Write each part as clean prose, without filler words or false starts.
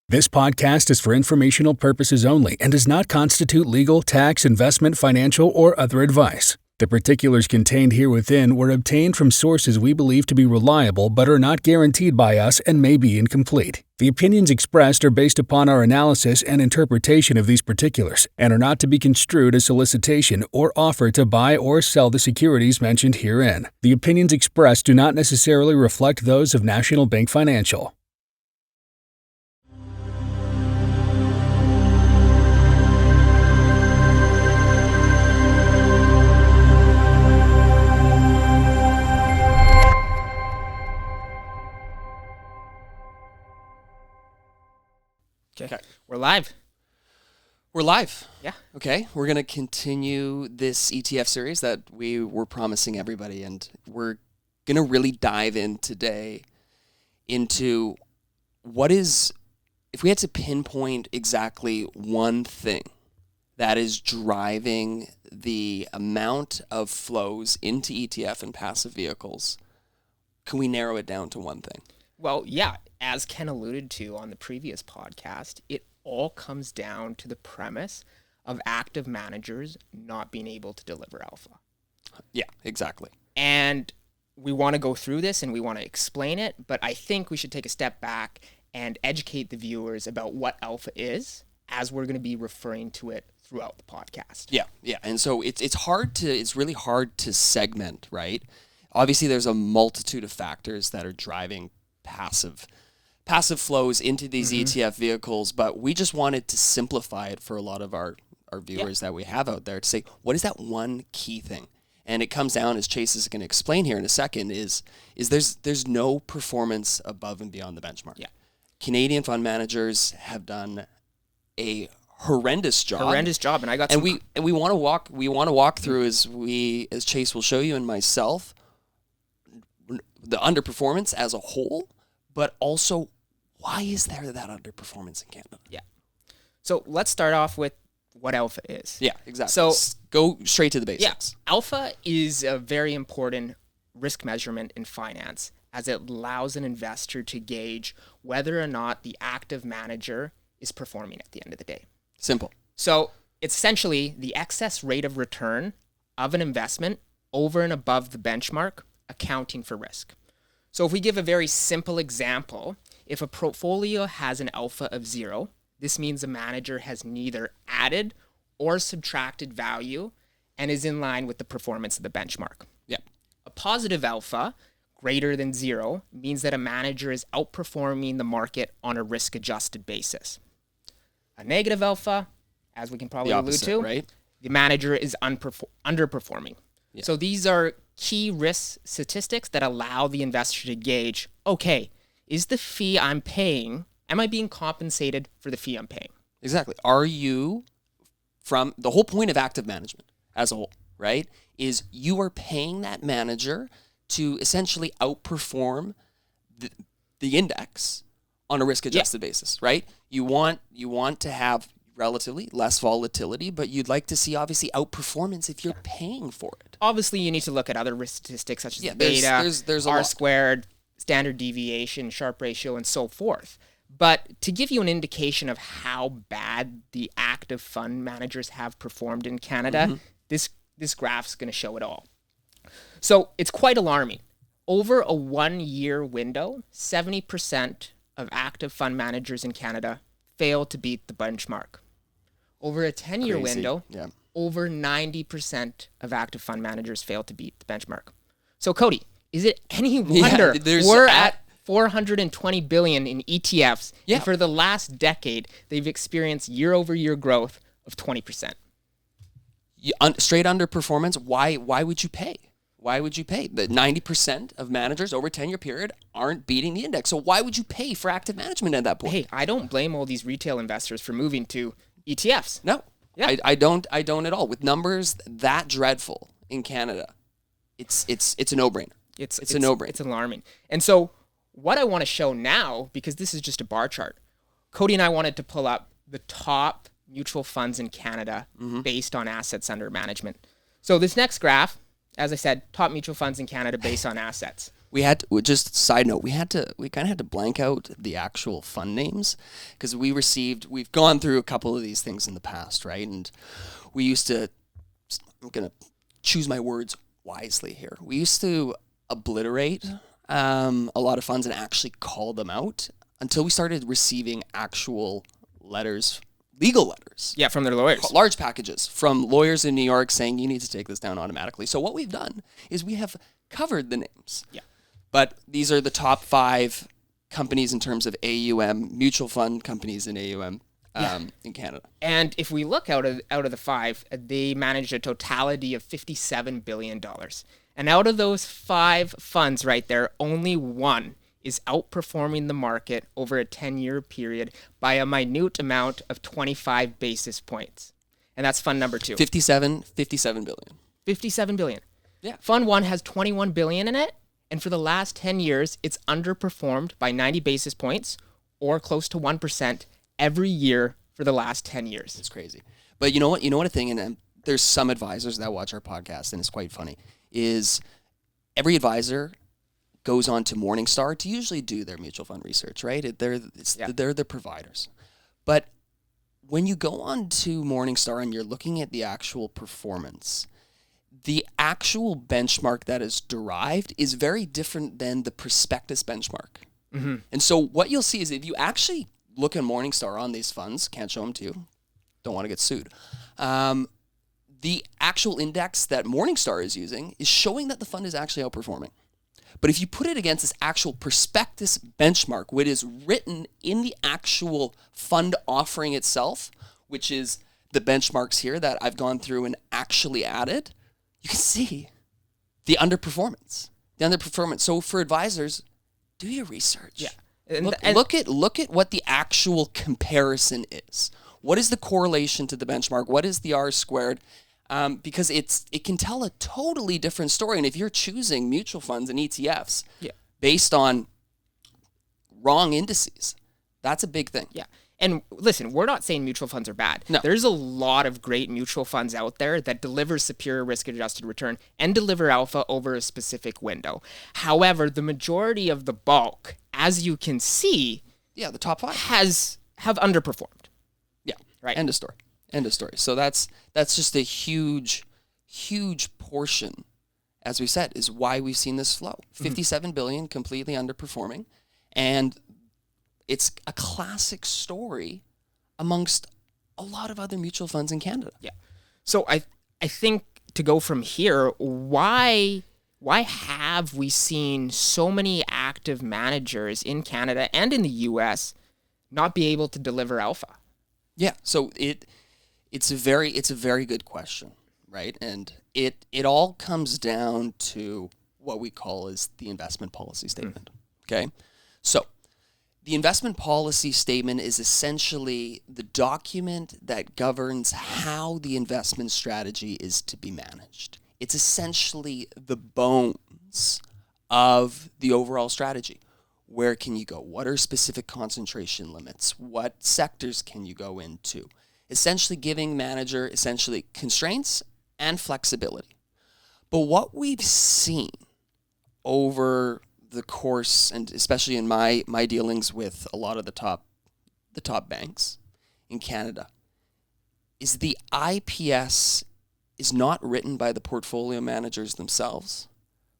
This podcast is for informational purposes only and does not constitute legal, tax, investment, financial, or other advice. The particulars contained herewithin were obtained from sources we believe to be reliable but are not guaranteed by us and may be incomplete. The opinions expressed are based upon our analysis and interpretation of these particulars and are not to be construed as solicitation or offer to buy or sell the securities mentioned herein. The opinions expressed do not necessarily reflect those of National Bank Financial. Okay. We're live. We're live. Yeah. Okay. We're going to continue this ETF series that we were promising everybody, and we're going to really dive in today into what is, if we had to pinpoint exactly one thing that is driving the amount of flows into ETF and passive vehicles, can we narrow it down to one thing? Well, yeah. As Ken alluded to on the previous podcast, it all comes down to the premise of active managers not being able to deliver alpha. Yeah, exactly. And we want to go through this and we want to explain it, but I think we should take a step back and educate the viewers about what alpha is, as we're going to be referring to it throughout the podcast. Yeah. And so it's really hard to segment, right? Obviously, there's a multitude of factors that are driving passive flows into these ETF vehicles, but we just wanted to simplify it for a lot of our viewers that we have out there to say, what is that one key thing? And it comes down, as Chase is going to explain here in a second, is there's no performance above and beyond the benchmark. Yeah. Canadian fund managers have done a horrendous job, and I got we want to walk through as Chase will show you and myself, the underperformance as a whole, but also why is there that underperformance in Canada? Yeah. So let's start off with what alpha is. Yeah, exactly. So go straight to the basics. Yeah. Alpha is a very important risk measurement in finance, as it allows an investor to gauge whether or not the active manager is performing at the end of the day. Simple. So it's essentially the excess rate of return of an investment over and above the benchmark, accounting for risk. So if we give a very simple example, if a portfolio has an alpha of 0, this means the manager has neither added or subtracted value and is in line with the performance of the benchmark. Yeah. A positive alpha greater than 0 means that a manager is outperforming the market on a risk-adjusted basis. A negative alpha, as we can probably allude to, right? The manager is underperforming. Yeah. So these are key risk statistics that allow the investor to gauge, okay, is the fee I'm paying, am I being compensated for the fee I'm paying? Exactly. Are you, from the whole point of active management as a whole, right, is you are paying that manager to essentially outperform the index on a risk-adjusted basis, right? You want to have relatively less volatility, but you'd like to see obviously outperformance if you're paying for it. Obviously, you need to look at other risk statistics such as there's beta, R squared, standard deviation, Sharpe ratio, and so forth. But to give you an indication of how bad the active fund managers have performed in Canada, this graph's going to show it all. So it's quite alarming. Over a 1-year window, 70% of active fund managers in Canada fail to beat the benchmark. Over a 10-year window, over 90% of active fund managers fail to beat the benchmark. So, Cody, is it any wonder we're at $420 billion in ETFs, and for the last decade, they've experienced year-over-year growth of 20%? Straight underperformance, why would you pay? Why would you pay? The 90% of managers over a 10-year period aren't beating the index. So why would you pay for active management at that point? Hey, I don't blame all these retail investors for moving to ETFs. No, I don't at all. With numbers that dreadful in Canada, it's a no-brainer. It's a no-brainer. It's alarming. And so what I want to show now, because this is just a bar chart, Cody and I wanted to pull up the top mutual funds in Canada based on assets under management. So this next graph, as I said, top mutual funds in Canada based on assets. Just side note, we kind of had to blank out the actual fund names because we've gone through a couple of these things in the past, right? And we used to, I'm going to choose my words wisely here. We used to obliterate a lot of funds and actually call them out until we started receiving actual letters, legal letters. Yeah, from their lawyers. Large packages from lawyers in New York saying you need to take this down automatically. So what we've done is we have covered the names. Yeah. But these are the top 5 companies in terms of AUM, mutual fund companies in AUM in Canada. And if we look out of the 5, they managed a totality of $57 billion. And out of those 5 funds right there, only one is outperforming the market over a 10-year period by a minute amount of 25 basis points. And that's fund number 2. 57 billion. 57 billion. Yeah. Fund 1 has 21 billion in it. And for the last 10 years, it's underperformed by 90 basis points or close to 1% every year for the last 10 years. It's crazy. But you know what? A thing, and there's some advisors that watch our podcast, and it's quite funny, is every advisor goes on to Morningstar to usually do their mutual fund research, right? They're the providers. But when you go on to Morningstar and you're looking at the actual performance, the actual benchmark that is derived is very different than the prospectus benchmark. Mm-hmm. And so what you'll see is if you actually look at Morningstar on these funds, can't show them to you, don't want to get sued. The actual index that Morningstar is using is showing that the fund is actually outperforming. But if you put it against this actual prospectus benchmark, which is written in the actual fund offering itself, which is the benchmarks here that I've gone through and actually added, you can see the underperformance. So for advisors, do your research. Yeah. Look at what the actual comparison is. What is the correlation to the benchmark? What is the R squared? Because it can tell a totally different story. And if you're choosing mutual funds and ETFs based on wrong indices, that's a big thing. Yeah. And listen, we're not saying mutual funds are bad. No. There's a lot of great mutual funds out there that deliver superior risk-adjusted return and deliver alpha over a specific window. However, the majority of the bulk, as you can see, the top 5 have underperformed. Yeah. Right. End of story. So that's just a huge portion, as we said, is why we've seen this flow. 57 billion completely underperforming, and it's a classic story amongst a lot of other mutual funds in Canada. Yeah. So I think to go from here, why have we seen so many active managers in Canada and in the US not be able to deliver alpha? Yeah. So it's a very good question, right? And it all comes down to what we call is the investment policy statement. Okay? So the investment policy statement is essentially the document that governs how the investment strategy is to be managed. It's essentially the bones of the overall strategy. Where can you go? What are specific concentration limits? What sectors can you go into? Essentially giving manager constraints and flexibility. But what we've seen over the course, and especially in my dealings with a lot of the top banks in Canada, is the IPS is not written by the portfolio managers themselves,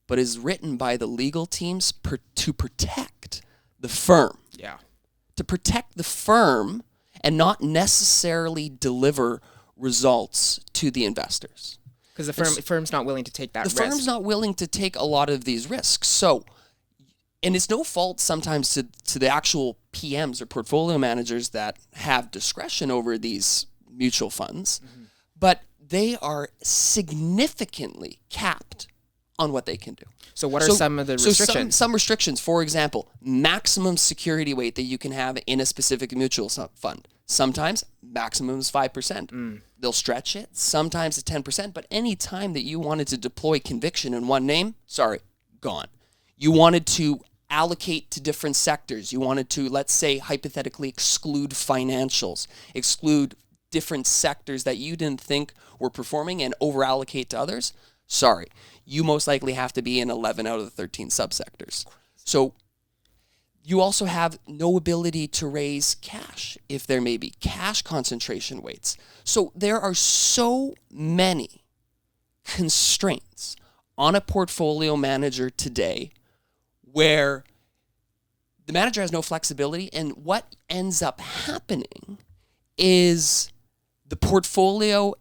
but is written by the legal teams to protect the firm. Yeah. To protect the firm and not necessarily deliver results to the investors. Because the firm's not willing to take that risk. The firm's not willing to take a lot of these risks. So, and it's no fault sometimes to the actual PMs or portfolio managers that have discretion over these mutual funds, but they are significantly capped on what they can do. So what are some of the restrictions? Some restrictions, for example, maximum security weight that you can have in a specific mutual fund. Sometimes maximum is 5%. They'll stretch it. Sometimes it's 10%. But any time that you wanted to deploy conviction in one name, gone. You wanted to allocate to different sectors. You wanted to, let's say, hypothetically exclude financials, exclude different sectors that you didn't think were performing and over-allocate to others. you most likely have to be in 11 out of the 13 subsectors. So you also have no ability to raise cash if there may be cash concentration weights. So there are so many constraints on a portfolio manager today where the manager has no flexibility, and what ends up happening is the portfolio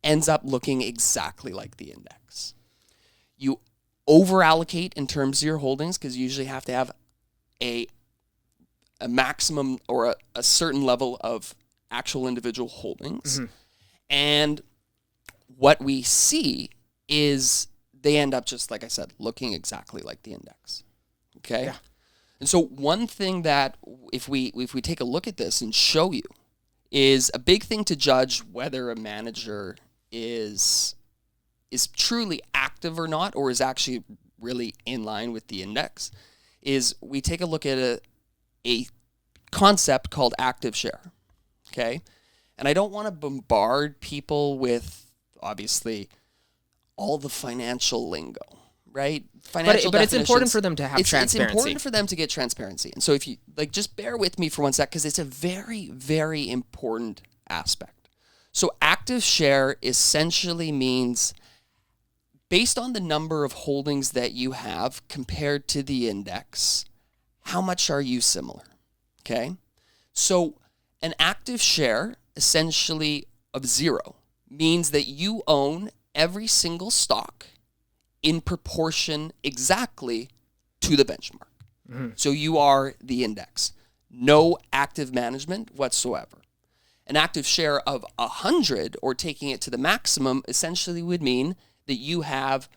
ends up looking exactly like the index. You over-allocate in terms of your holdings because you usually have to have a maximum or a certain level of actual individual holdings. Mm-hmm. And what we see is they end up just, like I said, looking exactly like the index. Okay? Yeah. And so one thing that if we take a look at this and show you is a big thing to judge whether a manager is truly active or not, or is actually really in line with the index, is we take a look at a concept called active share. Okay? And I don't want to bombard people with, obviously, all the financial lingo, right? Financial but it's important for them to have transparency. It's important for them to get transparency. And so if you, just bear with me for one sec, because it's a very, very important aspect. So active share essentially means based on the number of holdings that you have compared to the index, how much are you similar? Okay? So an active share, essentially of 0, means that you own every single stock in proportion exactly to the benchmark. Mm-hmm. So you are the index. No active management whatsoever. An active share of 100, or taking it to the maximum, essentially would mean that you have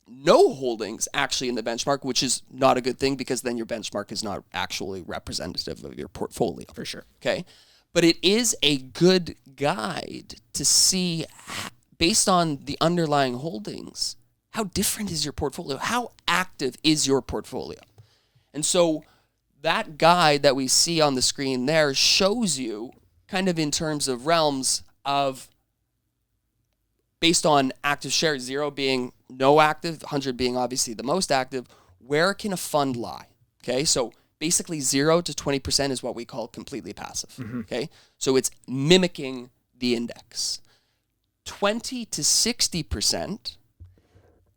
no holdings actually in the benchmark, which is not a good thing because then your benchmark is not actually representative of your portfolio. For sure. Okay? But it is a good guide to see, based on the underlying holdings, how different is your portfolio? How active is your portfolio? And so that guide that we see on the screen there shows you kind of in terms of realms of, based on active share, 0 being no active, 100 being obviously the most active, where can a fund lie? Okay, so basically 0 to 20% is what we call completely passive. Mm-hmm. Okay, so it's mimicking the index. 20 to 60%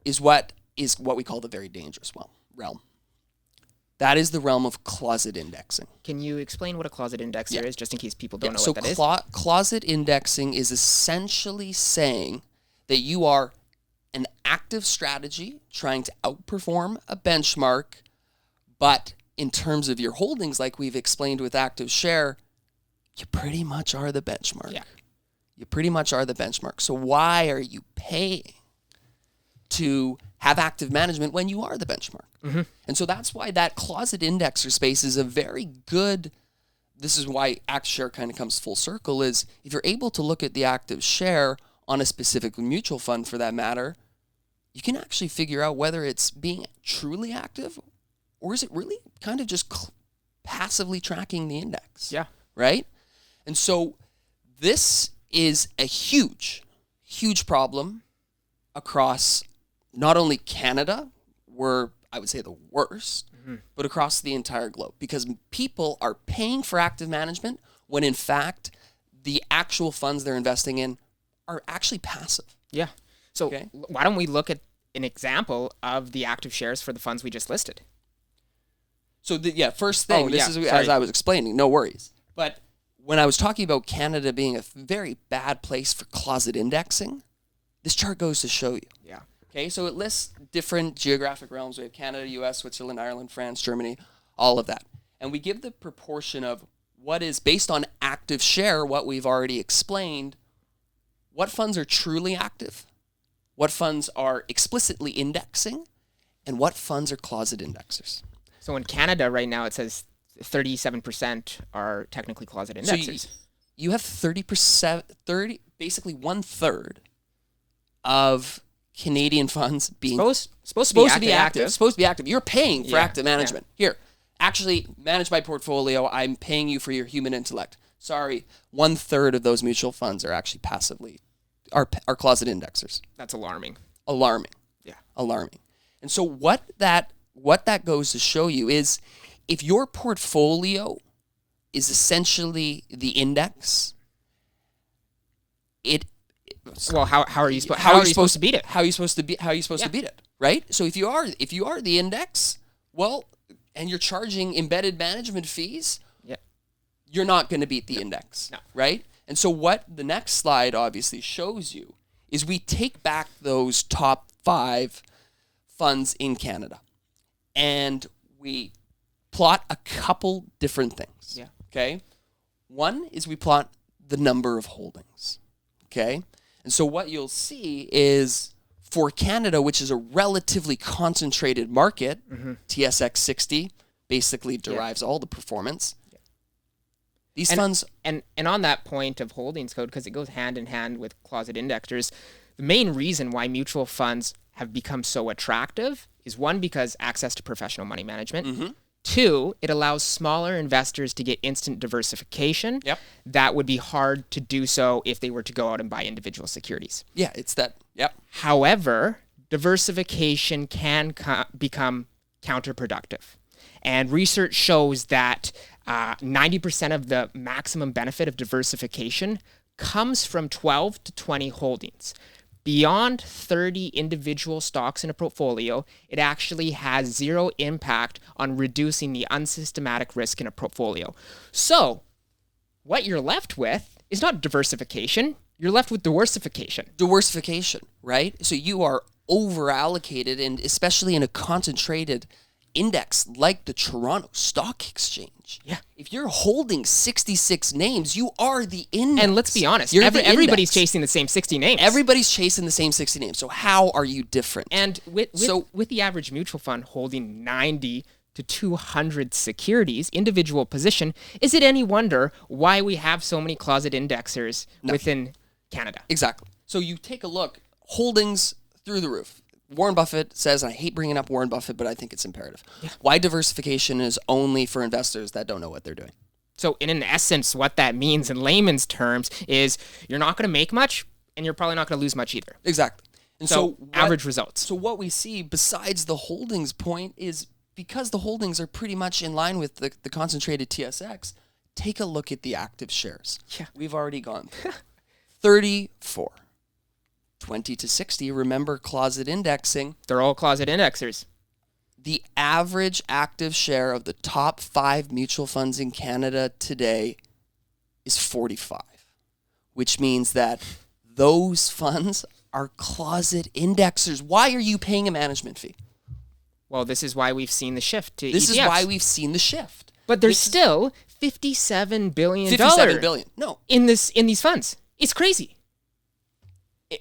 is what we call the very dangerous realm. That is the realm of closet indexing. Can you explain what a closet indexer is, just in case people don't know what that is? Closet indexing is essentially saying that you are an active strategy trying to outperform a benchmark, but in terms of your holdings, like we've explained with active share, you pretty much are the benchmark. Yeah. You pretty much are the benchmark. So why are you paying to have active management when you are the benchmark? Mm-hmm. And so that's why that closet indexer space is a very good, this is why active share kind of comes full circle, is if you're able to look at the active share on a specific mutual fund for that matter, you can actually figure out whether it's being truly active or is it really kind of just passively tracking the index. Yeah. Right? And so this is a huge, huge problem across not only Canada, where I would say the worst, but across the entire globe, because people are paying for active management when in fact the actual funds they're investing in are actually passive. Yeah. So why don't we look at an example of the active shares for the funds we just listed? So first thing, as I was explaining, no worries. But when I was talking about Canada being a very bad place for closet indexing, this chart goes to show you. Yeah. Okay, so it lists different geographic realms. We have Canada, US, Switzerland, Ireland, France, Germany, all of that. And we give the proportion of what is based on active share, what we've already explained, what funds are truly active, what funds are explicitly indexing, and what funds are closet indexers. So in Canada right now, it says 37% are technically closet indexers. So you have 30%, basically 1/3 of Canadian funds being supposed to be active. Supposed to be active. You're paying for active management. Yeah. Here, actually manage my portfolio. I'm paying you for your human intellect. Sorry, 1/3 of those mutual funds are actually passively are closet indexers. That's alarming. Alarming. alarming. And so what that goes to show you is if your portfolio is essentially the index, Well, how are you supposed to beat it? How are you supposed to beat it, right? So if you are the index, well, and you're charging embedded management fees, you're not going to beat the index, right? And so what the next slide obviously shows you is we take back those top 5 funds in Canada and we plot a couple different things. Yeah. Okay. One is we plot the number of holdings. Okay. And so what you'll see is for Canada, which is a relatively concentrated market, TSX 60 basically derives all the performance. These funds... And on that point of holdings code, because it goes hand in hand with closet indexers, the main reason why mutual funds have become so attractive is 1, because access to professional money management. 2, it allows smaller investors to get instant diversification. That would be hard to do so if they were to go out and buy individual securities. Yeah, it's that. Yep. However, diversification can become counterproductive. And research shows that 90% of the maximum benefit of diversification comes from 12 to 20 holdings. Beyond 30 individual stocks in a portfolio, it actually has zero impact on reducing the unsystematic risk in a portfolio. So, what you're left with is not diversification, you're left with diversification. Diversification, right? So you are over allocated, and especially in a concentrated index like the Toronto Stock Exchange. Yeah. If you're holding 66 names, you are the index. And let's be honest, You're everybody's chasing the same 60 names. Everybody's chasing the same 60 names. So how are you different? And with the average mutual fund holding 90 to 200 securities, individual position, is it any wonder why we have so many closet indexers within Canada? Exactly. So you take a look, holdings through the roof. Warren Buffett says, and I hate bringing up Warren Buffett, but I think it's imperative. Why diversification is only for investors that don't know what they're doing. So in essence, what that means in layman's terms is you're not going to make much, and you're probably not going to lose much either. Exactly. And so average results. So what we see besides the holdings point is because the holdings are pretty much in line with the concentrated TSX, take a look at the active shares. Yeah. We've already gone through 34. 20 to 60, remember closet indexing. They're all closet indexers. The average active share of the top 5 mutual funds in Canada today is 45, which means that those funds are closet indexers. Why are you paying a management fee? Well, this is why we've seen the shift to This ETFs. is why we've seen the shift. But there's still $57 billion. $57 billion. No. In these funds. It's crazy.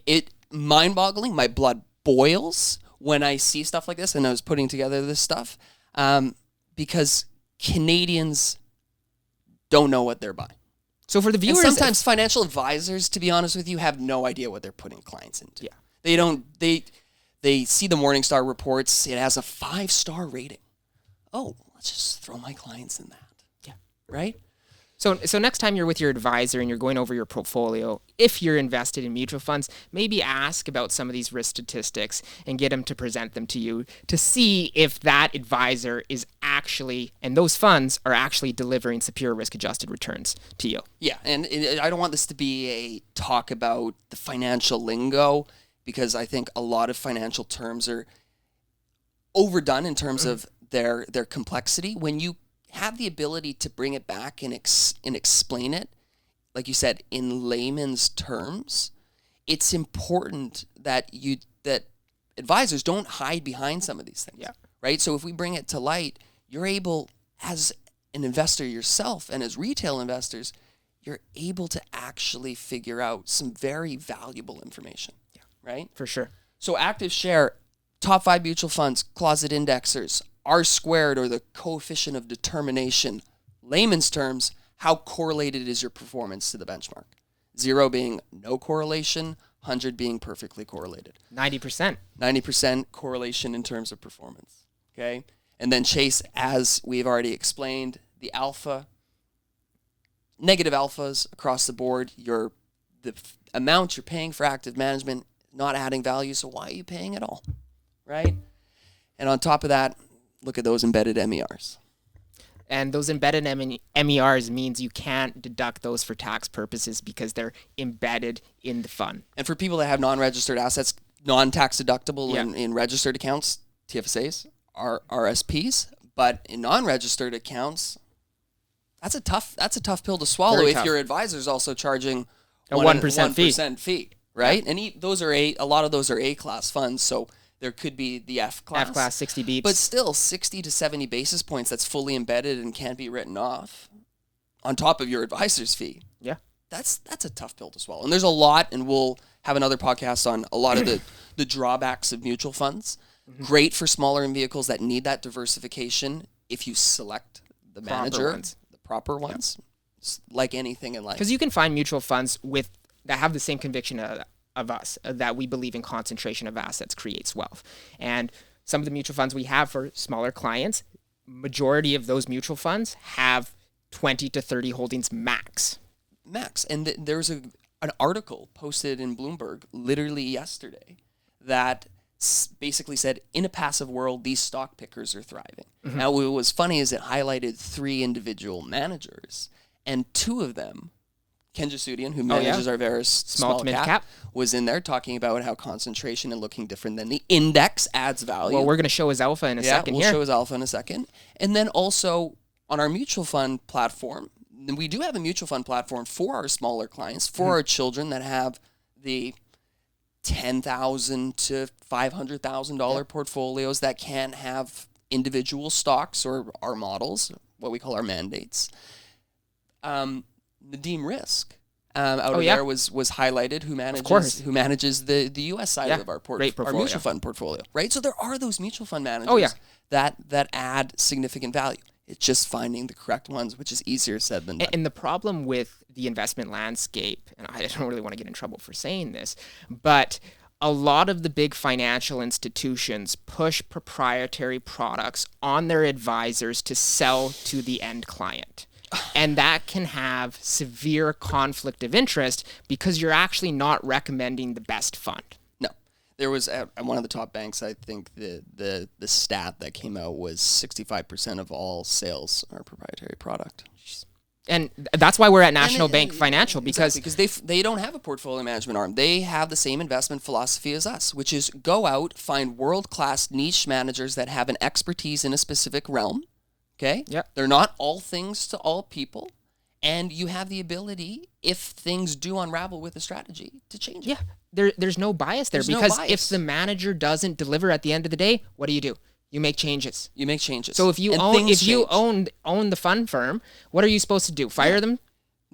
It mind-boggling. My blood boils when I see stuff like this, and I was putting together this stuff because Canadians don't know what they're buying. So for the viewers, and sometimes financial advisors, to be honest with you, have no idea what they're putting clients into. Yeah, they don't. They see the Morningstar reports. It has a 5-star rating. Oh, let's just throw my clients in that. Yeah, right. So next time you're with your advisor and you're going over your portfolio, if you're invested in mutual funds, maybe ask about some of these risk statistics and get them to present them to you to see if that advisor is actually, and those funds are actually delivering superior risk-adjusted returns to you. Yeah, and I don't want this to be a talk about the financial lingo because I think a lot of financial terms are overdone in terms of their complexity. When you have the ability to bring it back and explain it, like you said, in layman's terms, it's important that advisors don't hide behind some of these things. Yeah. Right? So if we bring it to light, you're able, as an investor yourself and as retail investors, you're able to actually figure out some very valuable information. Yeah. Right? For sure. So active share, top 5 mutual funds, closet indexers, R squared, or the coefficient of determination, layman's terms, how correlated is your performance to the benchmark? 0 being no correlation, 100 being perfectly correlated. 90%. 90% correlation in terms of performance. Okay? And then Chase, as we've already explained, the alpha, negative alphas across the board, the amount you're paying for active management, not adding value, so why are you paying at all? right? And on top of that, look at those embedded MERs. And those embedded MERs means you can't deduct those for tax purposes because they're embedded in the fund. And for people that have non-registered assets, non-tax deductible in registered accounts, TFSAs, RSPs, but in non-registered accounts, that's a tough pill to swallow. Very if tough. your advisor is also charging a 1% fee, right? And a lot of those are A-class funds, so there could be the F-class. F-class, 60 beeps. But still, 60 to 70 basis points that's fully embedded and can't be written off on top of your advisor's fee. Yeah. That's a tough pill to swallow. And there's a lot, and we'll have another podcast on a lot of the drawbacks of mutual funds. Mm-hmm. Great for smaller vehicles that need that diversification if you select the manager, the proper ones, like anything in life. Because you can find mutual funds that have the same conviction of us, that we believe in concentration of assets creates wealth. And some of the mutual funds we have for smaller clients, majority of those mutual funds have 20 to 30 holdings max. And there's an article posted in Bloomberg literally yesterday that basically said, in a passive world, these stock pickers are thriving. Mm-hmm. Now, what was funny is it highlighted 3 individual managers, and 2 of them, Ken Jasudian, who manages our Verus small to mid-cap, was in there talking about how concentration and looking different than the index adds value. Well, we're going to show his alpha in a second we'll show his alpha in a second. And then also on our mutual fund platform, we do have a mutual fund platform for our smaller clients, for our children that have the $10,000 to $500,000 portfolios that can have individual stocks or our models, what we call our mandates. Nadeem Risk out there was highlighted, who manages the U.S. side of our mutual fund portfolio, right? So there are those mutual fund managers that add significant value. It's just finding the correct ones, which is easier said than done. And the problem with the investment landscape, and I don't really want to get in trouble for saying this, but a lot of the big financial institutions push proprietary products on their advisors to sell to the end client. And that can have severe conflict of interest because you're actually not recommending the best fund. No. There was, at one of the top banks, I think the stat that came out was 65% of all sales are proprietary product. And that's why we're at National Bank Financial, because they don't have a portfolio management arm. They have the same investment philosophy as us, which is go out, find world-class niche managers that have an expertise in a specific realm. Okay? Yep. They're not all things to all people, and you have the ability, if things do unravel with a strategy, to change it. Yeah. There's no bias there, because if the manager doesn't deliver at the end of the day, what do? You make changes. So if you own the fund firm, what are you supposed to do? Fire them?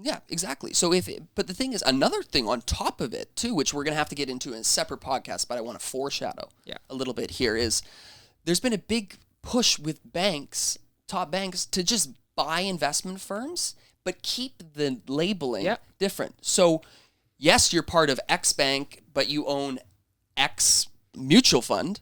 Yeah, exactly. So but the thing is, another thing on top of it too, which we're going to have to get into in a separate podcast, but I want to foreshadow a little bit here, is there's been a big push with top banks, to just buy investment firms, but keep the labeling different. So yes, you're part of X bank, but you own X mutual fund.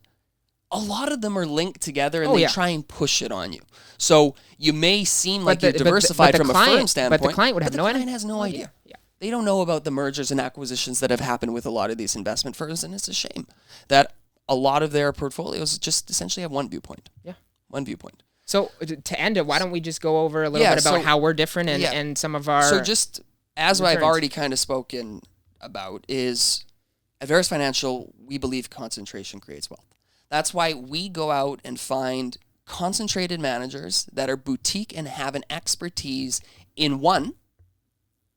A lot of them are linked together, and they try and push it on you. So you may seem like you're diversified from a firm standpoint, but the client has no idea. Yeah. They don't know about the mergers and acquisitions that have happened with a lot of these investment firms, and it's a shame that a lot of their portfolios just essentially have one viewpoint. Yeah. One viewpoint. So to end it, why don't we just go over a little bit about how we're different and some of our... So just as I've already kind of spoken about, is at Verus Financial, we believe concentration creates wealth. That's why we go out and find concentrated managers that are boutique and have an expertise in one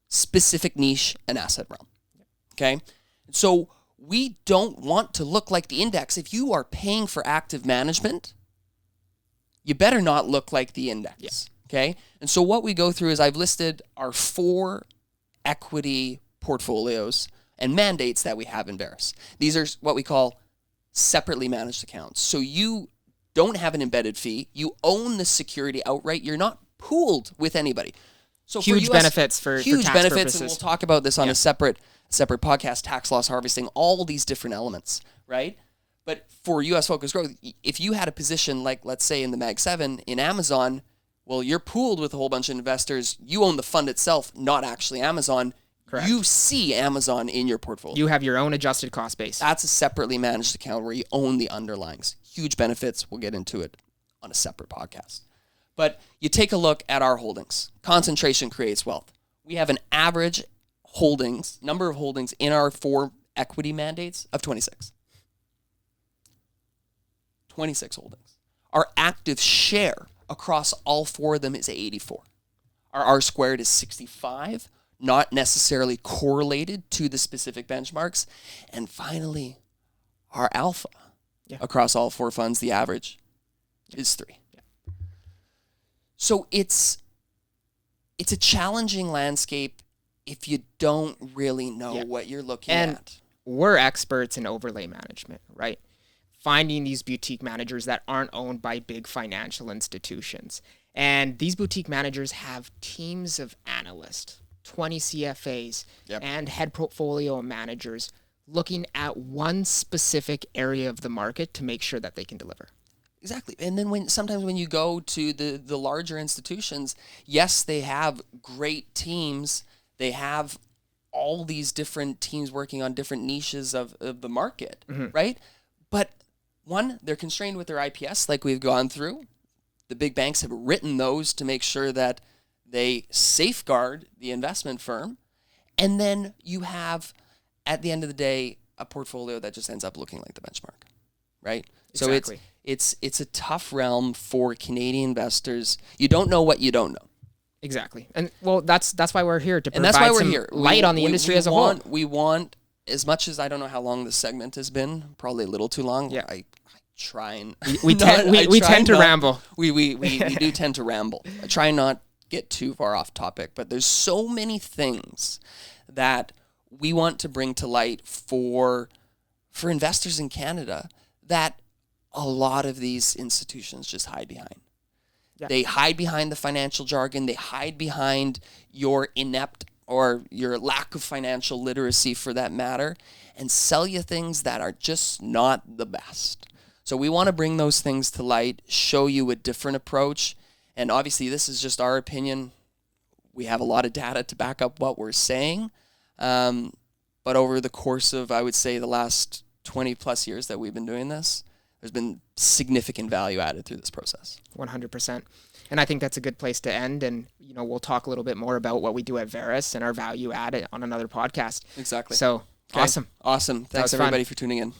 specific niche and asset realm. Okay? So we don't want to look like the index. If you are paying for active management, you better not look like the index. Okay? And so what we go through is I've listed our 4 equity portfolios and mandates that we have in Verus. These are what we call separately managed accounts. So you don't have an embedded fee. You own the security outright. You're not pooled with anybody. So huge benefits for tax purposes. And we'll talk about this on a separate podcast, tax loss harvesting, all these different elements, right? But for U.S. focused growth, if you had a position like, let's say, in the Mag 7 in Amazon, well, you're pooled with a whole bunch of investors. You own the fund itself, not actually Amazon. Correct. You see Amazon in your portfolio. You have your own adjusted cost base. That's a separately managed account where you own the underlyings. Huge benefits. We'll get into it on a separate podcast. But you take a look at our holdings. Concentration creates wealth. We have an average number of holdings in our 4 equity mandates of 26. 26 holdings. Our active share across all 4 of them is 84. Our R squared is 65, not necessarily correlated to the specific benchmarks. And finally, our alpha across all 4 funds, the average is 3. Yeah. So it's a challenging landscape if you don't really know what you're looking at. We're experts in overlay management, right? Finding these boutique managers that aren't owned by big financial institutions. And these boutique managers have teams of analysts, 20 CFAs, and head portfolio managers looking at one specific area of the market to make sure that they can deliver. Exactly. And then sometimes when you go to the larger institutions, yes, they have great teams. They have all these different teams working on different niches of the market, right? But one, they're constrained with their IPS like we've gone through. The big banks have written those to make sure that they safeguard the investment firm. And then you have, at the end of the day, a portfolio that just ends up looking like the benchmark, right? Exactly. So it's a tough realm for Canadian investors. You don't know what you don't know. Exactly. And well, that's why we're here, to And that's provide why we're some here. light on the industry as a whole. We want, as much as I don't know how long this segment has been, probably a little too long. Yeah. I try and we tend to ramble. We do tend to ramble. I try not get too far off topic, but there's so many things that we want to bring to light for investors in Canada that a lot of these institutions just hide behind. Yeah. They hide behind the financial jargon. They hide behind your inept or your lack of financial literacy, for that matter, and sell you things that are just not the best. So we want to bring those things to light, show you a different approach. And obviously, this is just our opinion. We have a lot of data to back up what we're saying. But over the course of, I would say, the last 20 plus years that we've been doing this, there's been significant value added through this process. 100%. And I think that's a good place to end. And, we'll talk a little bit more about what we do at Verus and our value added on another podcast. Exactly. So, okay. Awesome. Awesome. Thanks, everybody, for tuning in.